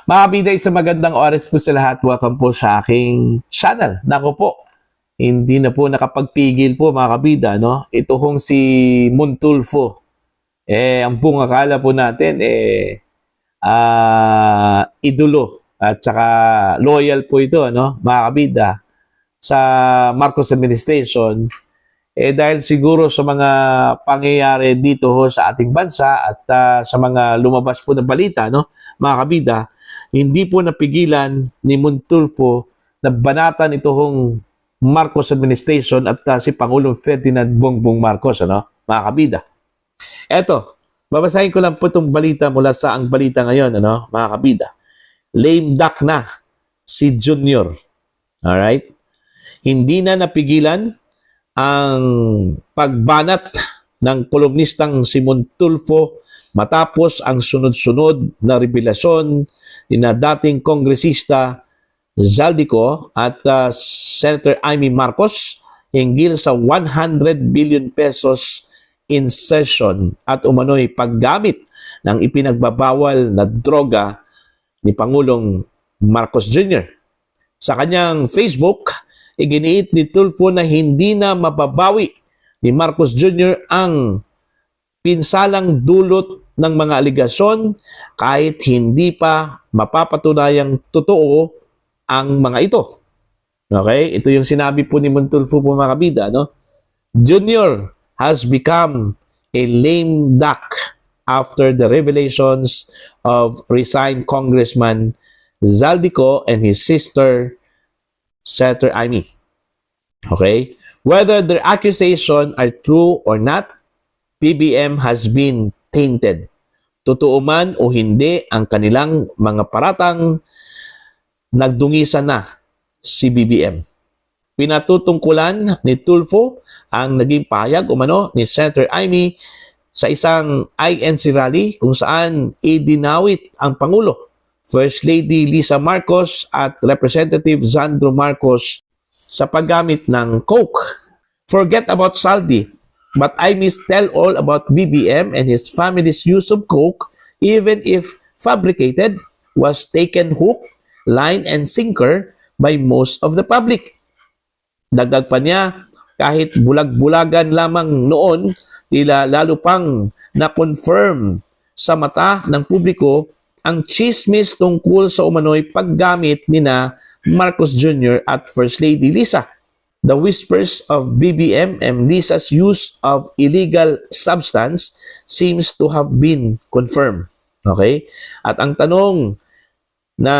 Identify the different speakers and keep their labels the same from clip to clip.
Speaker 1: Mga kabida, isang magandang oras po sa lahat. Welcome po sa aking channel. Nako po, hindi na po nakapagpigil po mga kabida, no? Ito hong si Montulfo. Ang pong akala po natin, idolo at saka loyal po ito, no? Mga kabida, sa Marcos administration. Dahil siguro sa mga pangyayari dito ho sa ating bansa at sa mga lumabas po na balita, no? Mga kabida, hindi po napigilan ni Montulfo na banatan itong Marcos administration at si Pangulong Ferdinand Bongbong Marcos, ano? Mga kabida. Eto, babasahin ko lang po itong balita mula sa ang balita ngayon, ano? Mga kabida. Lame duck na si Junior. Alright? Hindi na napigilan ang pagbanat ng kolumnistang si Montulfo matapos ang sunod-sunod na revelasyon ni na dating kongresista Zaldico at Senator Amy Marcos hinggil sa 100 billion pesos in session at umano'y paggamit ng ipinagbabawal na droga ni Pangulong Marcos Jr. Sa kanyang Facebook, iginiit ni Tulfo na hindi na mababawi ni Marcos Jr. ang pinsalang dulot ng mga aligasyon kahit hindi pa mapapatunayang totoo ang mga ito. Okay? Ito yung sinabi po ni Montulfo po mga kabida, no? Junior has become a lame duck after the revelations of resigned Congressman Zaldico and his sister Senator Amy. Okay? Whether their accusations are true or not, PBM has been tainted. Totoo man o hindi ang kanilang mga paratang, nagdungisan na si BBM. Pinatutungkulan ni Tulfo ang naging pahayag umano ni Senator Amy sa isang INC rally kung saan idinawit ang Pangulo, First Lady Lisa Marcos at Representative Sandro Marcos sa paggamit ng coke. Forget about Saldi, but I must tell all about BBM and his family's use of coke, even if fabricated, was taken hook, line, and sinker by most of the public. Dagdag pa niya, kahit bulag-bulagan lamang noon, tila lalo pang na-confirm sa mata ng publiko ang chismis tungkol sa umano'y paggamit ni na Marcos Jr. at First Lady Lisa. The whispers of BBM and Lisa's use of illegal substance seems to have been confirmed. Okay? At ang tanong na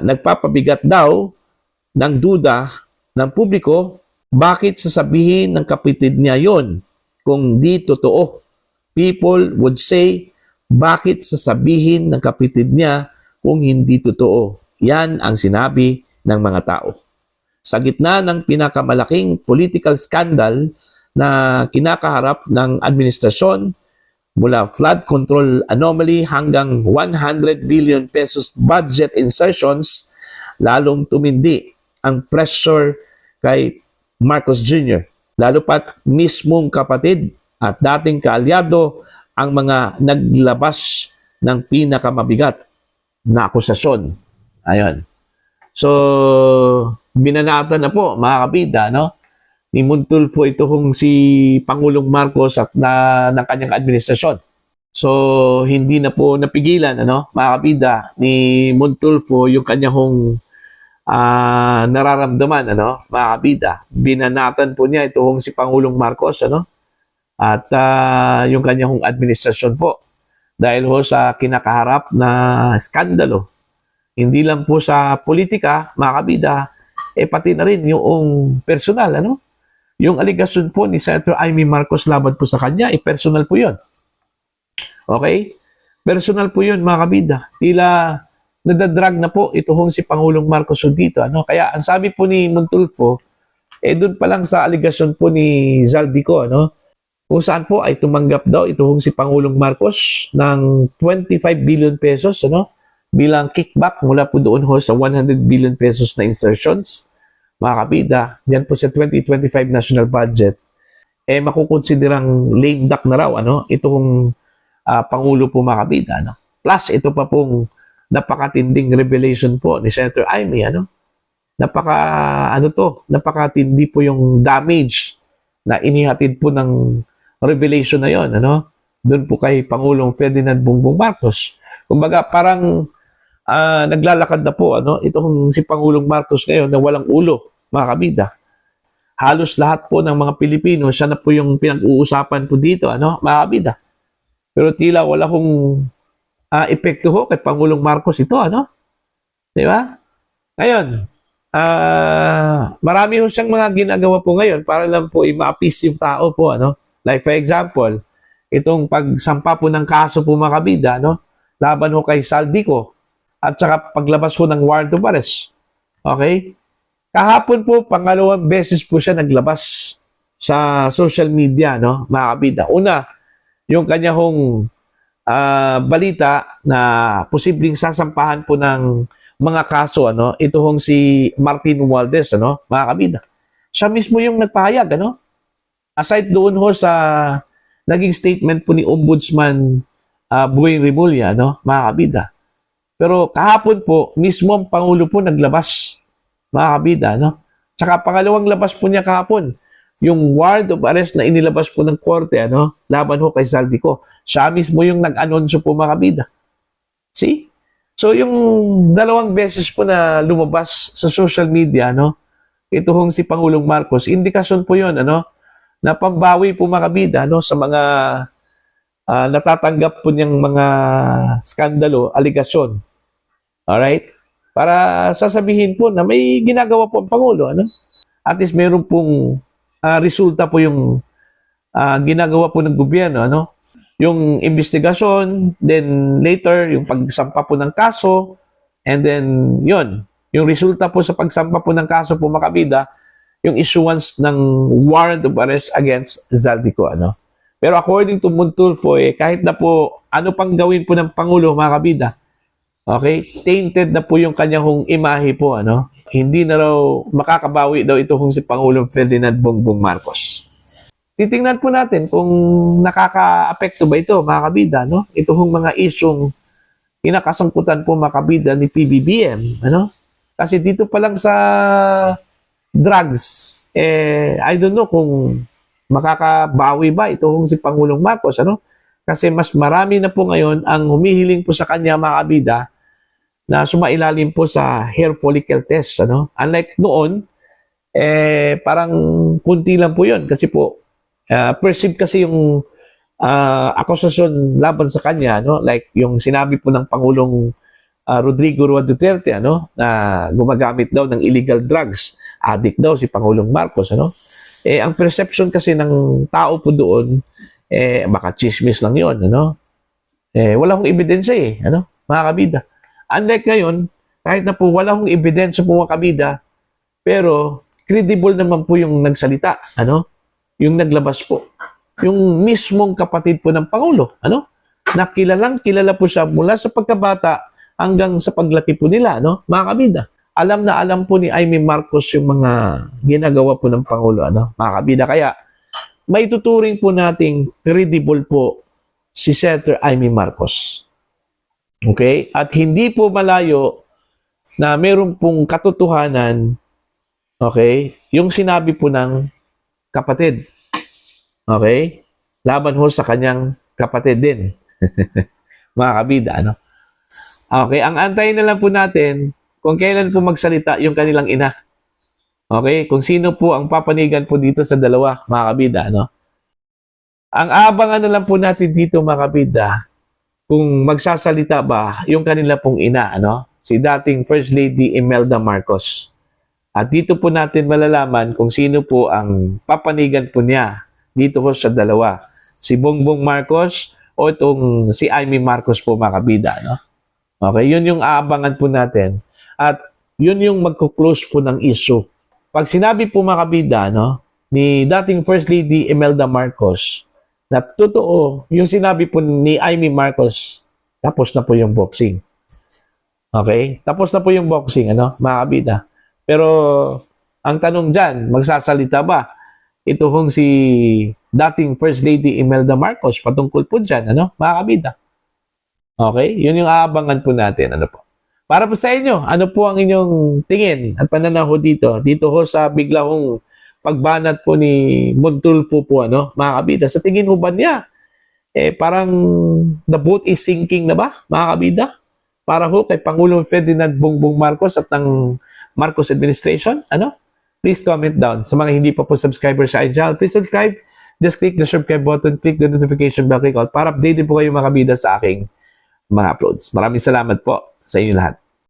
Speaker 1: nagpapabigat daw ng duda ng publiko, bakit sasabihin ng kapatid niya yon kung di totoo? People would say, bakit sasabihin ng kapatid niya kung hindi totoo? Yan ang sinabi ng mga tao. Sa gitna ng pinakamalaking political scandal na kinakaharap ng administrasyon, mula flood control anomaly hanggang 100 billion pesos budget insertions, lalong tumindi ang pressure kay Marcos Jr. Lalo pat mismong kapatid at dating kaalyado ang mga naglabas ng pinakamabigat na akusasyon. Ayun. So, binanatan na po mga kabida, no? Ni Montulfo ito kung si Pangulong Marcos at ng kanyang administrasyon. So, hindi na po napigilan, ano, mga kabida, ni Montulfo yung kanyang nararamdaman, ano, mga kabida. Binanatan po niya ito kung si Pangulong Marcos, ano, at yung kanyang administrasyon po. Dahil ho sa kinakaharap na skandalo, hindi lang po sa politika, mga kabida, pati na rin yung personal, ano? Yung aligasyon po ni Senator Amy Marcos laban po sa kanya, personal po yun. Okay? Personal po yun, mga kabida. Tila nadadrag na po itong si Pangulong Marcos dito. Ano? Kaya ang sabi po ni Montulfo, doon pa lang sa aligasyon po ni Zaldico, ano? Kung saan po ay tumanggap daw itong si Pangulong Marcos ng 25 billion pesos, ano? Bilang kickback mula po doon ho sa 100 billion pesos na insertions. Mga kabida, yan po sa 2025 national budget, makukonsiderang lame duck na raw, ano? Itong Pangulo po mga kabida, ano? Plus, ito pa pong napakatinding revelation po ni Senator Amy, ano? Napakatindi po yung damage na inihatid po ng revelation na yon, ano? Doon po kay Pangulong Ferdinand Bongbong Marcos. Kumbaga, parang naglalakad na po, ano? Itong si Pangulong Marcos ngayon na walang ulo, mga kabida. Halos lahat po ng mga Pilipino, siya na po yung pinag-uusapan po dito, ano, mga kabida. Pero tila wala kong epekto ho kay Pangulong Marcos ito, ano? Di ba? Ngayon, marami ho siyang mga ginagawa po ngayon para lang po i-ma-appease yung tao po, ano? Like for example, itong pagsampa po ng kaso po mga kabida, no? Laban ho kay Saldico at saka paglabas ho ng warrant of arrest. Okay? Kahapon po, pangalawang beses po siya naglabas sa social media, no? Mga kabida. Una, yung kanya hong balita na posibleng sasampahan po ng mga kaso, ano? Ito hong si Martin Romualdez, ano? Mga kabida. Siya mismo yung nagpahayag, ano? Aside doon ho sa naging statement po ni Ombudsman Bueng Remulla, no? Mga kabida. Pero kahapon po, mismo ang Pangulo po naglabas, mga kabida, no? Tsaka pangalawang labas po niya kahapon, yung warrant of arrest na inilabas po ng korte, ano? Laban ho kay Saldico. Siya mismo yung nag-anunsyo po, mga kabida. See? So, yung dalawang beses po na lumabas sa social media, no? Ito hong si Pangulong Marcos, indikasyon po yun, ano? Na pambawi po, mga kabida, no? Sa mga natatanggap po niyang mga skandalo, aligasyon. Alright? Para sasabihin po na may ginagawa po ang Pangulo, ano? At least meron pong resulta po yung ginagawa po ng gobyerno, ano? Yung investigasyon, then later, yung pagsampa po ng kaso, and then, yun, yung resulta po sa pagsampa po ng kaso po, mga kabida, yung issuance ng warrant of arrest against Zaldico, ano? Pero according to Montulfo, kahit na po, ano pang gawin po ng Pangulo, mga kabida, okay, tainted na po yung kanyang imahe po, ano? Hindi na raw makakabawi daw ito kung si Pangulong Ferdinand Bongbong Marcos. Titingnan po natin kung nakaka-apekto ba ito, mga kabida, no? Ito hong mga isyong kinakasangkutan po, mga kabida, ni PBBM, ano? Kasi dito pa lang sa drugs, I don't know kung makakabawi ba ito hong si Pangulong Marcos, ano? Kasi mas marami na po ngayon ang humihiling po sa kanya, mga kabida, na sumailalim po sa hair follicle test, ano? Unlike noon, parang kunti lang po yun kasi po perceived kasi yung akusasyon laban sa kanya, no? Like yung sinabi po ng Pangulong Rodrigo Roa Duterte, ano, na gumagamit daw ng illegal drugs, addict daw si Pangulong Marcos, ano? Ang perception kasi ng tao po doon, baka chismis lang yon, ano? Wala akong ebidensya, ano, mga kabida. Unlike ngayon, kahit na po wala akong ebidensya po, mga kabida, pero credible naman po yung nagsalita, ano? Yung naglabas po. Yung mismong kapatid po ng Pangulo, ano? Na kilalang kilala po siya mula sa pagkabata hanggang sa paglaki po nila, no? Mga kabida. Alam na alam po ni Amy Marcos yung mga ginagawa po ng Pangulo, ano? Mga kabida. Kaya, may tuturing po nating credible po si Senator Amy Marcos. Okay? At hindi po malayo na meron pong katotohanan, okay? Yung sinabi po ng kapatid. Okay? Laban ho sa kanyang kapatid din. Mga kabida, ano? Okay, ang antayin na lang po natin kung kailan po magsalita yung kanilang ina. Okay? Kung sino po ang papanigan po dito sa dalawa, mga kabida, ano? Ang abangan na lang po natin dito, mga kabida, kung magsasalita ba yung kanila pong ina, ano? Si dating First Lady Imelda Marcos. At dito po natin malalaman kung sino po ang papanigan po niya dito po sa dalawa. Si Bongbong Marcos o itong si Amy Marcos po, mga kabida, no? Okay, yun yung aabangan po natin. At yun yung magkuklose po ng issue. Pag sinabi po, mga kabida, no, ni dating First Lady Imelda Marcos na totoo yung sinabi po ni Amy Marcos, tapos na po yung boxing. Okay? Tapos na po yung boxing, ano, mga kabida. Pero, ang tanong dyan, magsasalita ba? Ito hong si dating First Lady Imelda Marcos patungkol po dyan, ano, mga kabida. Okay? Yun yung aabangan po natin. Ano po? Para po sa inyo, ano po ang inyong tingin at pananaw ho dito? Dito ho sa bigla hong pagbanat po ni Montulfo po, ano, mga kabida. Sa tingin ho ba niya, parang the boat is sinking na ba, mga kabida? Para ho kay Pangulong Ferdinand Bongbong Marcos at ng Marcos administration? Ano? Please comment down. Sa mga hindi pa po subscriber sa channel, please subscribe. Just click the subscribe button, click the notification bell, click all para updated po kayo mga kabida sa aking mga uploads. Maraming salamat po sa inyo lahat.